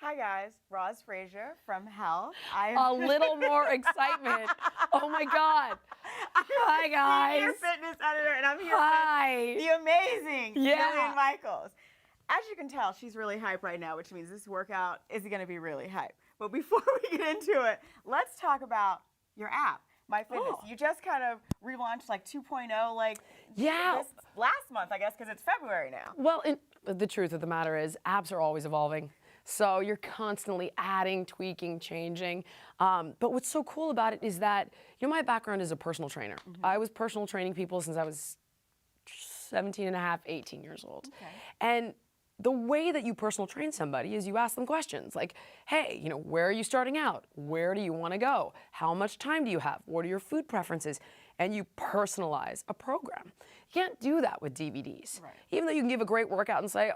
Hi guys, Roz Frazier from Health. A little more excitement. Oh my God. Hi guys. Senior fitness editor, and I'm here Hi. with the amazing Yeah. Jillian Michaels. As you can tell, she's really hype right now, which means this workout is going to be really hype. But before we get into it, let's talk about your app, My Fitness. Oh. You just kind of relaunched like 2.0, like Yeah. this last month, I guess, because it's February now. Well, the truth of the matter is apps are always evolving. So you're constantly adding, tweaking, changing. But what's so cool about it is that, my background is a personal trainer. Mm-hmm. I was personal training people since I was 17 and a half, 18 years old. Okay. And the way that you personal train somebody is you ask them questions like, hey, where are you starting out? Where do you want to go? How much time do you have? What are your food preferences? And you personalize a program. You can't do that with DVDs. Right. Even though you can give a great workout and say,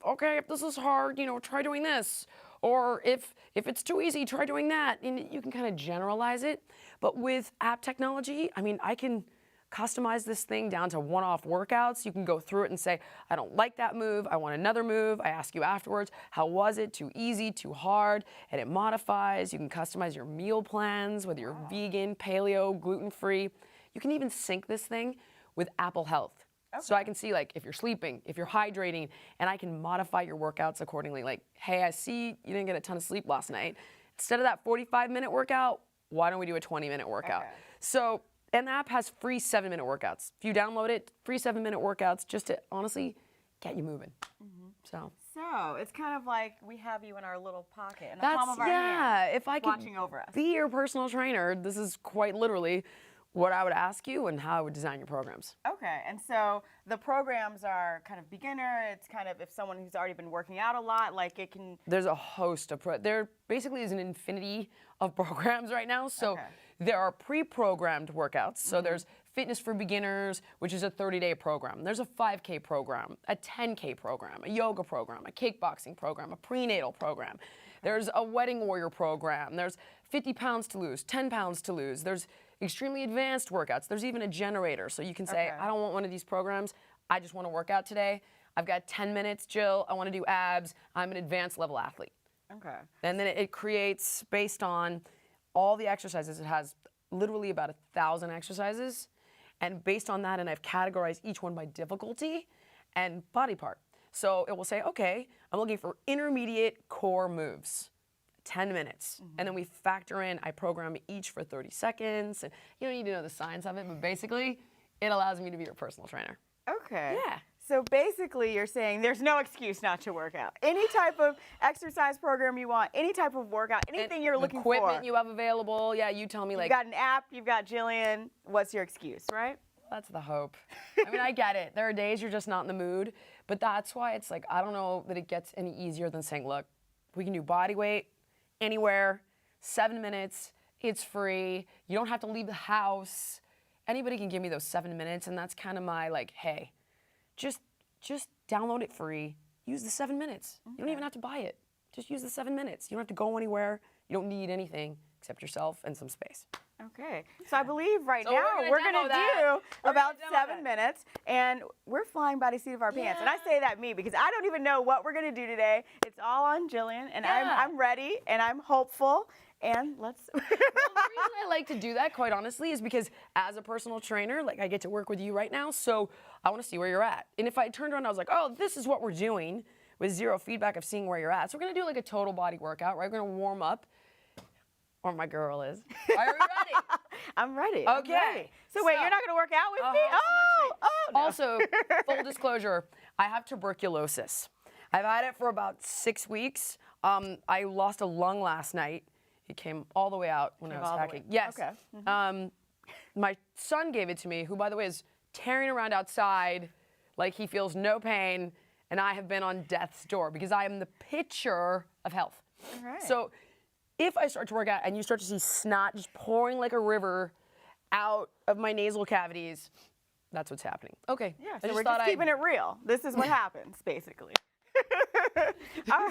okay, if this is hard, try doing this. Or if it's too easy, try doing that. And you can kind of generalize it. But with app technology, I can customize this thing down to one-off workouts. You can go through it and say, I don't like that move, I want another move. I ask you afterwards, how was it? Too easy, too hard? And it modifies. You can customize your meal plans, whether you're vegan, paleo, gluten-free. You can even sync this thing with Apple Health. Okay. So I can see if you're sleeping, if you're hydrating, and I can modify your workouts accordingly. Like, hey, I see you didn't get a ton of sleep last night. Instead of that 45-minute workout, why don't we do a 20-minute workout? Okay. And the app has free 7-minute workouts. If you download it, free 7-minute workouts just to honestly get you moving. Mm-hmm. So it's kind of like we have you in our little pocket, in the palm of our hand, if I could watching over us. Be your personal trainer, this is quite literally what I would ask you and how I would design your programs. Okay, and so the programs are kind of beginner. It's kind of if someone who's already been working out a lot, it can. There's a host of there basically is an infinity of programs right now. So there are pre-programmed workouts. So there's Fitness for Beginners, which is a 30-day program. There's a 5K program, a 10K program, a yoga program, a kickboxing program, a prenatal program. There's a wedding warrior program. There's 50 pounds to lose, 10 pounds to lose. There's extremely advanced workouts. There's even a generator. So you can say, I don't want one of these programs. I just want to work out today. I've got 10 minutes, Jill. I want to do abs. I'm an advanced level athlete. Okay. And then it creates, based on all the exercises, it has literally about 1,000 exercises. And based on that, and I've categorized each one by difficulty and body part. So it will say, okay, I'm looking for intermediate core moves, 10 minutes. And then we factor in, I program each for 30 seconds. And you don't need to know the science of it, but basically, it allows me to be your personal trainer. Okay. Yeah. So basically, you're saying there's no excuse not to work out. Any type of exercise program you want, any type of workout, anything you're looking for. Equipment you have available, yeah, you tell me You've got an app, you've got Jillian. What's your excuse, right? That's the hope. I get it. There are days you're just not in the mood, but that's why it's I don't know that it gets any easier than saying, look, we can do body weight anywhere, 7 minutes, it's free, you don't have to leave the house. Anybody can give me those 7 minutes, and that's kind of my hey, just download it free, use the 7 minutes. Okay. You don't even have to buy it. Just use the 7 minutes. You don't have to go anywhere. You don't need anything except yourself and some space. Okay, so I believe now we're gonna do about 7 minutes, and we're flying by the seat of our pants. And I say that because I don't even know what we're gonna do today. It's all on Jillian, and I'm ready, and I'm hopeful, and let's. Well, the reason I like to do that, quite honestly, is because as a personal trainer, I get to work with you right now, so I want to see where you're at. And if I turned around and I was like, oh, this is what we're doing, with zero feedback of seeing where you're at. So we're gonna do a total body workout, right? We're gonna warm up. Or my girl is. Are you ready? I'm ready. Okay. I'm ready. So wait, you're not going to work out with me? No. Also, full disclosure, I have tuberculosis. I've had it for about 6 weeks. I lost a lung last night. It came all the way out when I was hacking. Yes. Okay. Mm-hmm. My son gave it to me, who, by the way, is tearing around outside like he feels no pain, and I have been on death's door because I am the picture of health. All right. So if I start to work out and you start to see snot just pouring like a river out of my nasal cavities, that's what's happening. Okay. Yeah, so we're just keeping it real. This is what happens, basically. This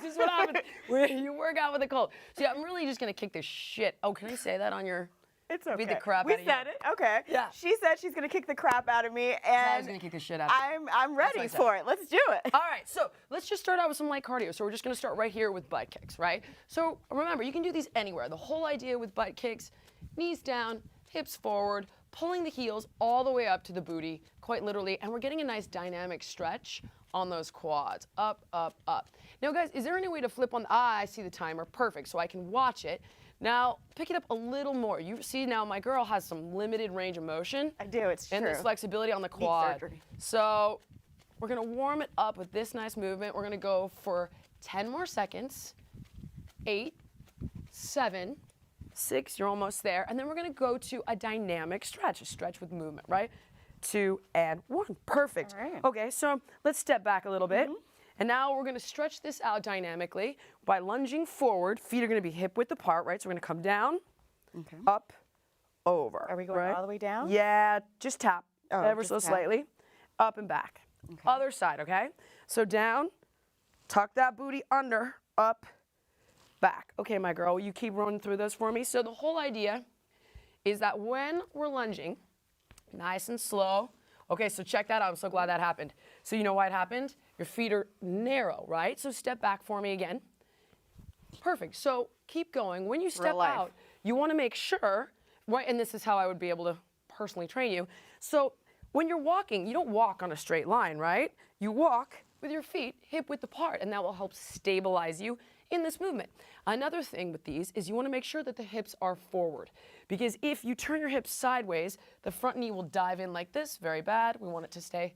is what happens when you work out with a cold. So yeah, I'm really just going to kick this shit. Oh, can I say that on your... It's okay. Beat the crap we out of said you. it. Okay. Yeah. She said she's gonna kick the crap out of me, I and was gonna kick the shit out of you. I'm ready what I said. for it. Let's do it. All right, so let's just start out with some light cardio. So we're just gonna start right here with butt kicks, right? So remember, you can do these anywhere. The whole idea with butt kicks, knees down, hips forward, pulling the heels all the way up to the booty, quite literally, and we're getting a nice dynamic stretch on those quads. Up, up, up. Now guys, is there any way to flip on, I see the timer, perfect, so I can watch it. Now, pick it up a little more. You see now my girl has some limited range of motion. I do, it's and true. this flexibility on the Knee quad. surgery. So we're gonna warm it up with this nice movement. We're gonna go for 10 more seconds. 8, 7, 6, you're almost there. And then we're gonna go to a dynamic stretch, a stretch with movement, right? 2 and 1, perfect. All right. Okay, so let's step back a little bit. And now we're gonna stretch this out dynamically by lunging forward. Feet are gonna be hip width apart, right? So we're gonna come down, Okay. up, over. Are we going right? all the way down? Yeah, just tap ever just so tap. slightly, up and back. Other side, okay? So down, tuck that booty under, up, back. Okay, my girl, you keep running through those for me. So the whole idea is that when we're lunging, nice and slow. Okay, so check that out. I'm so glad that happened. So you know why it happened? Your feet are narrow, right? So step back for me again. Perfect. So keep going. When you step life. out, you want to make sure, right, and this is how I would be able to personally train you. So when you're walking, you don't walk on a straight line, right? You walk with your feet hip width apart, and that will help stabilize you in this movement. Another thing with these is you want to make sure that the hips are forward, because if you turn your hips sideways, the front knee will dive in like this, very bad. We want it to stay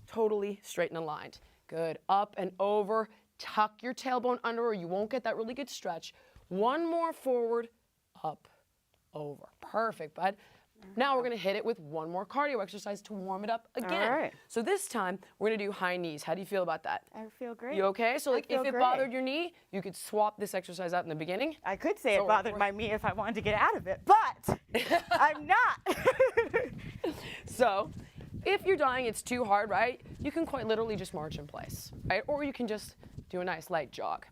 totally straight and aligned. Good, up and over, tuck your tailbone under or you won't get that really good stretch. One more forward, up, over. Perfect, bud. Now we're gonna hit it with one more cardio exercise to warm it up again. All right. So this time, we're gonna do high knees. How do you feel about that? I feel great. You okay? So like feel if it great. bothered your knee, you could swap this exercise out in the beginning. I could say So it bothered my knee if I wanted to get out of it, but I'm not. So if you're dying, it's too hard, right? You can quite literally just march in place, right? Or you can just do a nice light jog.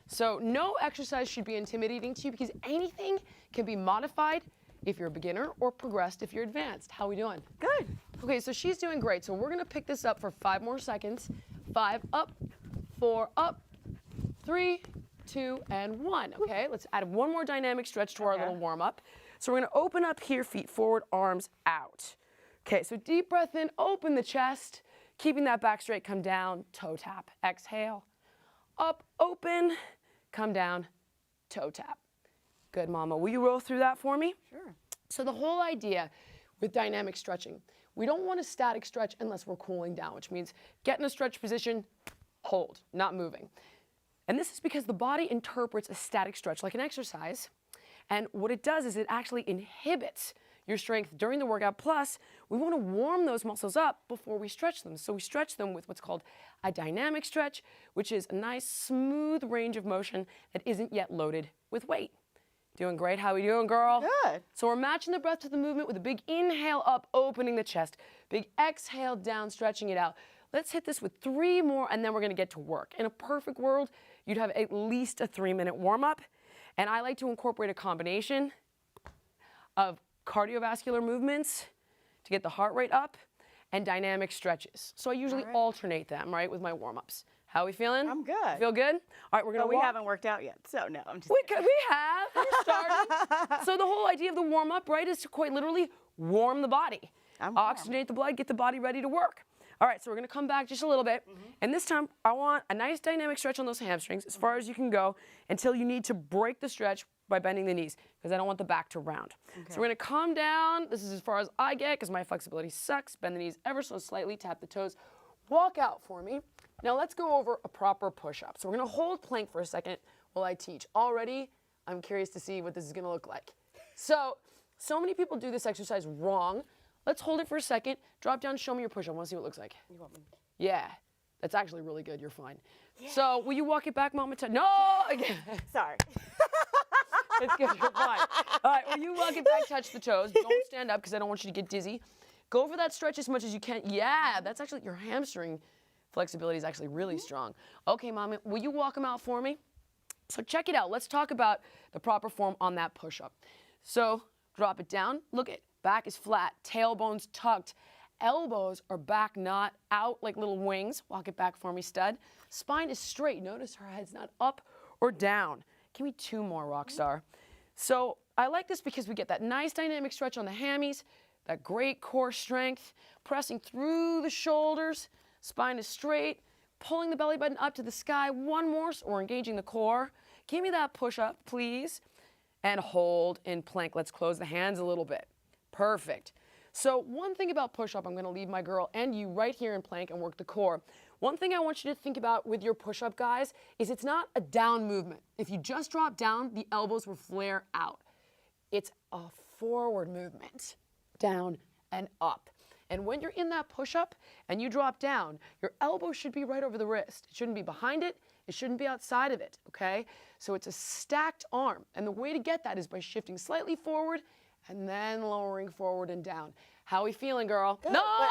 So no exercise should be intimidating to you because anything can be modified if you're a beginner or progressed if you're advanced. How are we doing? Good. Okay, so she's doing great. So we're gonna pick this up for 5 more seconds. 5 up, 4 up, 3, 2, and 1. Okay, let's add one more dynamic stretch to our little warm up. So we're gonna open up here, feet forward, arms out. Okay, so deep breath in, open the chest, keeping that back straight, come down, toe tap. Exhale, up, open, come down, toe tap. Good, mama. Will you roll through that for me? Sure. So the whole idea with dynamic stretching, we don't want a static stretch unless we're cooling down, which means get in a stretch position, hold, not moving. And this is because the body interprets a static stretch like an exercise. And what it does is it actually inhibits your strength during the workout. Plus, we want to warm those muscles up before we stretch them. So we stretch them with what's called a dynamic stretch, which is a nice smooth range of motion that isn't yet loaded with weight. Doing great. How we doing, girl? Good. So we're matching the breath to the movement with a big inhale up, opening the chest. Big exhale down, stretching it out. Let's hit this with 3 more, and then we're gonna get to work. In a perfect world, you'd have at least a 3-minute warm-up. And I like to incorporate a combination of cardiovascular movements to get the heart rate up and dynamic stretches. So I usually alternate them, right, with my warm-ups. How are we feeling? I'm good. Feel good? All right, we're gonna But we walk. haven't worked out yet, so no, I'm just We have. We're starting. So the whole idea of the warm up, right, is to quite literally warm the body. I'm warm. Oxygenate the blood, get the body ready to work. All right, so we're gonna come back just a little bit. And this time, I want a nice dynamic stretch on those hamstrings as far as you can go until you need to break the stretch by bending the knees because I don't want the back to round. So we're gonna calm down. This is as far as I get because my flexibility sucks. Bend the knees ever so slightly, tap the toes. Walk out for me. Now let's go over a proper push-up. So we're gonna hold plank for a second while I teach. Already, I'm curious to see what this is gonna look like. So many people do this exercise wrong. Let's hold it for a second. Drop down, show me your push-up. I wanna see what it looks like. You want me? Yeah, that's actually really good, you're fine. Yeah. So will you walk it back, Mama? No, again. Sorry. It's good, you're fine. All right, will you walk it back, touch the toes. Don't stand up because I don't want you to get dizzy. Go for that stretch as much as you can. Yeah, that's actually, your hamstring flexibility is actually really strong. Okay, Mama, will you walk them out for me? So check it out. Let's talk about the proper form on that push-up. So drop it down. Look it, back is flat, tailbone's tucked. Elbows are back, not out like little wings. Walk it back for me, stud. Spine is straight. Notice her head's not up or down. Give me 2 more, rock star. So I like this because we get that nice dynamic stretch on the hammies, that great core strength, pressing through the shoulders. Spine is straight, pulling the belly button up to the sky. 1 more, or engaging the core. Give me that push-up, please. And hold in plank. Let's close the hands a little bit. Perfect. So one thing about push-up, I'm going to leave my girl and you right here in plank and work the core. One thing I want you to think about with your push-up, guys, is it's not a down movement. If you just drop down, the elbows will flare out. It's a forward movement, down and up. And when you're in that push-up and you drop down, your elbow should be right over the wrist. It shouldn't be behind it. It shouldn't be outside of it, okay? So it's a stacked arm. And the way to get that is by shifting slightly forward and then lowering forward and down. How are we feeling, girl? Good. No! But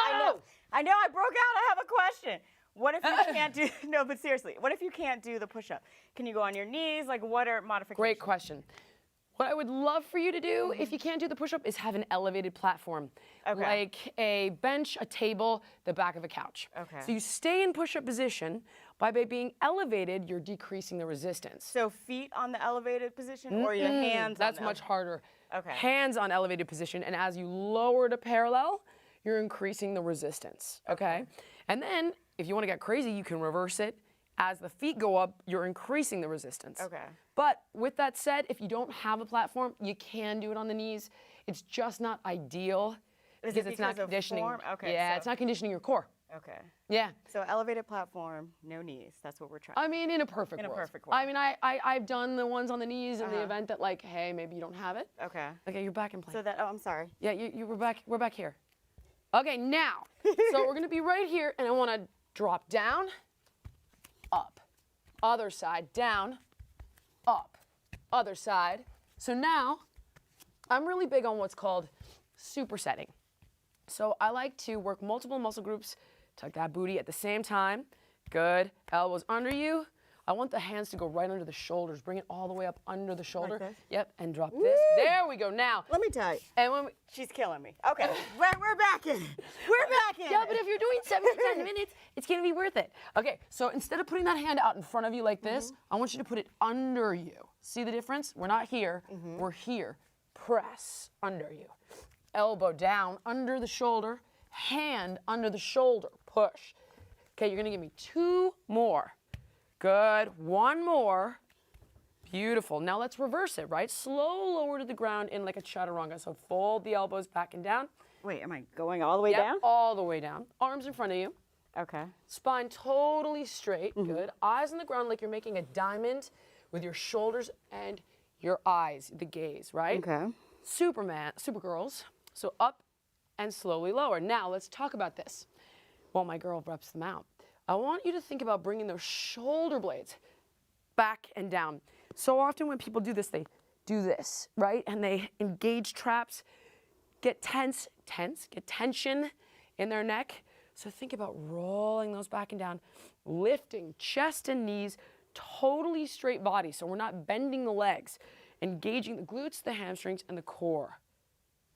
I know I broke out. I have a question. What if you can't do, no, but seriously, what if you can't do the push-up? Can you go on your knees? Like, what are modifications? Great question. What I would love for you to do, if you can't do the push-up, is have an elevated platform. Okay. Like a bench, a table, the back of a couch. Okay. So you stay in push-up position. By being elevated, you're decreasing the resistance. So feet on the elevated position or your hands That's on the much harder. Okay. Hands on elevated position, and as you lower to parallel, you're increasing the resistance, okay? And then, if you want to get crazy, you can reverse it. As the feet go up, you're increasing the resistance. Okay. But with that said, if you don't have a platform, you can do it on the knees. It's just not ideal Is because it it's not because of conditioning. form? Okay, Yeah, so- it's not conditioning your core. Okay. Yeah. So elevated platform, no knees. That's what we're trying. I mean, in a perfect In a world. perfect world. I mean, I've done the ones on the knees in the event that, like, hey, maybe you don't have it. Okay. Okay, you're back in place. So that, oh, I'm sorry. Yeah, we're back here. Okay, now, so we're gonna be right here, and I wanna drop down, up. Other side, down, up. Other side. So now, I'm really big on what's called supersetting. So I like to work multiple muscle groups, tuck that booty at the same time. Good. Elbows under you. I want the hands to go right under the shoulders. Bring it all the way up under the shoulder. this? Yep, and drop this. There we go. Now, Let me tell you. and when we, She's killing me. Okay. we're back in. We're back in. yeah, but if you're doing 7 to 10 minutes, it's gonna be worth it. Okay, so instead of putting that hand out in front of you like this, I want you to put it under you. See the difference? We're not here, we're here. Press under you. Elbow down, under the shoulder, hand under the shoulder, push. Okay, you're gonna give me 2 more. Good, 1 more. Beautiful. Now let's reverse it, right? Slow lower to the ground in like a chaturanga. So fold the elbows back and down. Wait, am I going all the way Yep, down? all the way down. Arms in front of you. Okay. Spine totally straight. Good. Eyes on the ground like you're making a diamond with your shoulders and your eyes, the gaze, right? Okay. Supergirls. So up and slowly lower. Now let's talk about this. While my girl reps them out, I want you to think about bringing those shoulder blades back and down. So often when people do this, they do this, right? And they engage traps, get get tension in their neck. So think about rolling those back and down, lifting chest and knees, totally straight body. So we're not bending the legs, engaging the glutes, the hamstrings, and the core.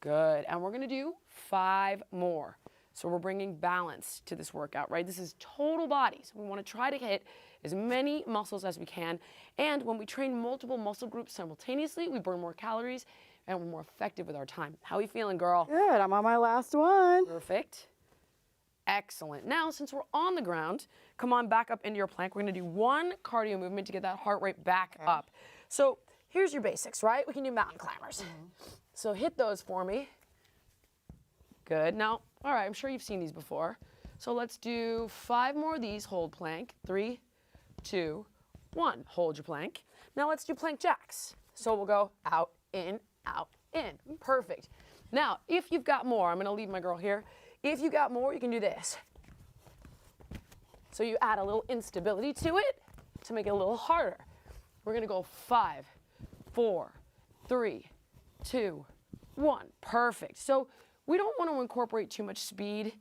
Good. And we're gonna do 5 more. So we're bringing balance to this workout, right? This is total body. So we want to try to hit as many muscles as we can. And when we train multiple muscle groups simultaneously, we burn more calories and we're more effective with our time. How are you feeling, girl? Good. I'm on my last one. Perfect. Excellent. Now, since we're on the ground, come on back up into your plank. We're going to do 1 cardio movement to get that heart rate back up. So here's your basics, right? We can do mountain climbers. So hit those for me. Good. Now, all right, I'm sure you've seen these before. So let's do 5 more of these. Hold plank. 3, 2, 1. Hold your plank. Now let's do plank jacks. So we'll go out, in, out, in. Perfect. Now, if you've got more, I'm going to leave my girl here. If you got more, you can do this. So you add a little instability to it to make it a little harder. We're going to go 5, 4, 3, 2, 1. Perfect. So we don't want to incorporate too much speed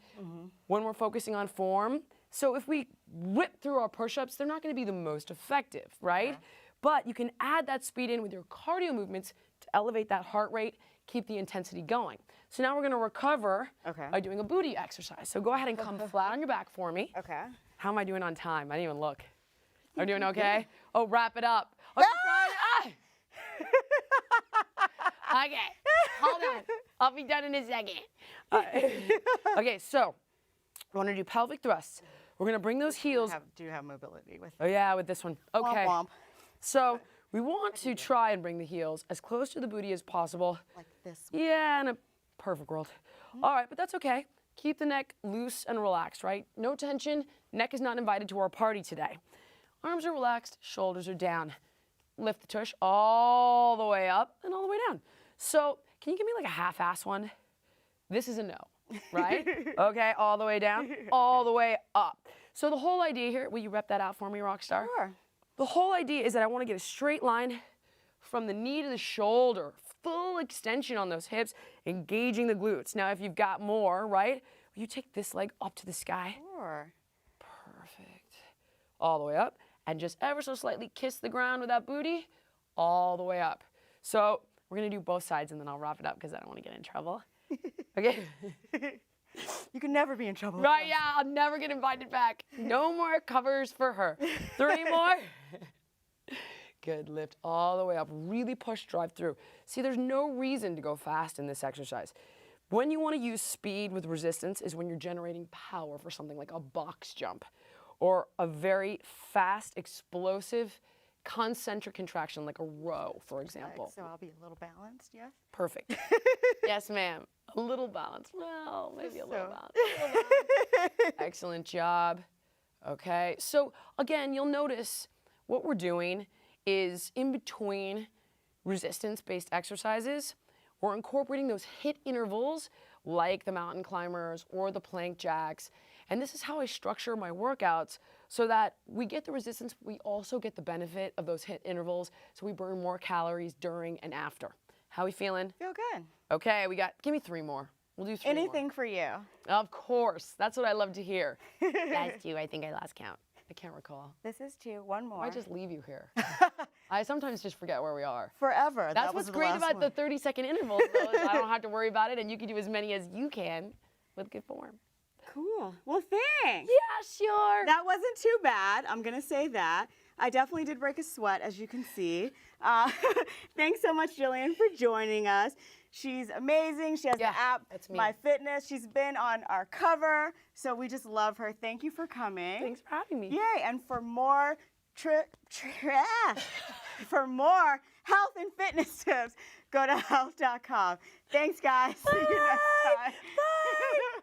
when we're focusing on form. So if we whip through our push-ups, they're not going to be the most effective, right? But you can add that speed in with your cardio movements to elevate that heart rate, keep the intensity going. So now we're gonna recover by doing a booty exercise. So go ahead and come flat on your back for me. Okay. How am I doing on time? I didn't even look. Are you doing okay? Oh, wrap it up. Oh, okay, hold on. I'll be done in a second. Okay, so we want to do pelvic thrusts. We're going to bring those heels. Do have mobility with. Oh, yeah, with this one. Okay. Womp womp. So we want to try and bring the heels as close to the booty as possible. Like this one. Yeah, in a perfect world. All right, but that's okay. Keep the neck loose and relaxed, right? No tension. Neck is not invited to our party today. Arms are relaxed, shoulders are down. Lift the tush all the way up and all the way down. So can you give me like a half-ass one? This is a no, right? Okay, all the way down, all the way up. So the whole idea here, will you rep that out for me, Rockstar? Sure. The whole idea is that I want to get a straight line from the knee to the shoulder, full extension on those hips, engaging the glutes. Now, if you've got more, right, will you take this leg up to the sky? Sure. Perfect. All the way up, and just ever so slightly kiss the ground with that booty, all the way up. So we're gonna do both sides, and then I'll wrap it up because I don't want to get in trouble. Okay? You can never be in trouble. Right, yeah, I'll never get invited back. No more covers for her. 3 more. Good, lift all the way up. Really push, drive through. See, there's no reason to go fast in this exercise. When you want to use speed with resistance is when you're generating power for something like a box jump or a very fast, explosive, concentric contraction like a row, for example. So I'll be a little balanced, yes? Perfect. Yes, ma'am. A little balance. Well, maybe a little balance. Excellent job. Okay, so again, you'll notice what we're doing is in between resistance-based exercises, we're incorporating those HIIT intervals like the mountain climbers or the plank jacks. And this is how I structure my workouts so that we get the resistance, we also get the benefit of those HIIT intervals so we burn more calories during and after. How we feeling? Feel good. Okay, give me 3 more. We'll do 3 more. Anything for you. Of course, that's what I love to hear. That's 2, I think I lost count. I can't recall. This is 2, 1 more. I just leave you here. I sometimes just forget where we are. Forever. That's what's great about the 30-second intervals, though, is I don't have to worry about it, and you can do as many as you can with good form. Cool. Well, thanks. Yeah, sure. That wasn't too bad. I'm going to say that. I definitely did break a sweat, as you can see. Thanks so much, Jillian, for joining us. She's amazing. She has the app, My Fitness. She's been on our cover, so we just love her. Thank you for coming. Thanks for having me. Yay, and for more for more health and fitness tips, go to health.com. Thanks, guys. See you next time. Bye.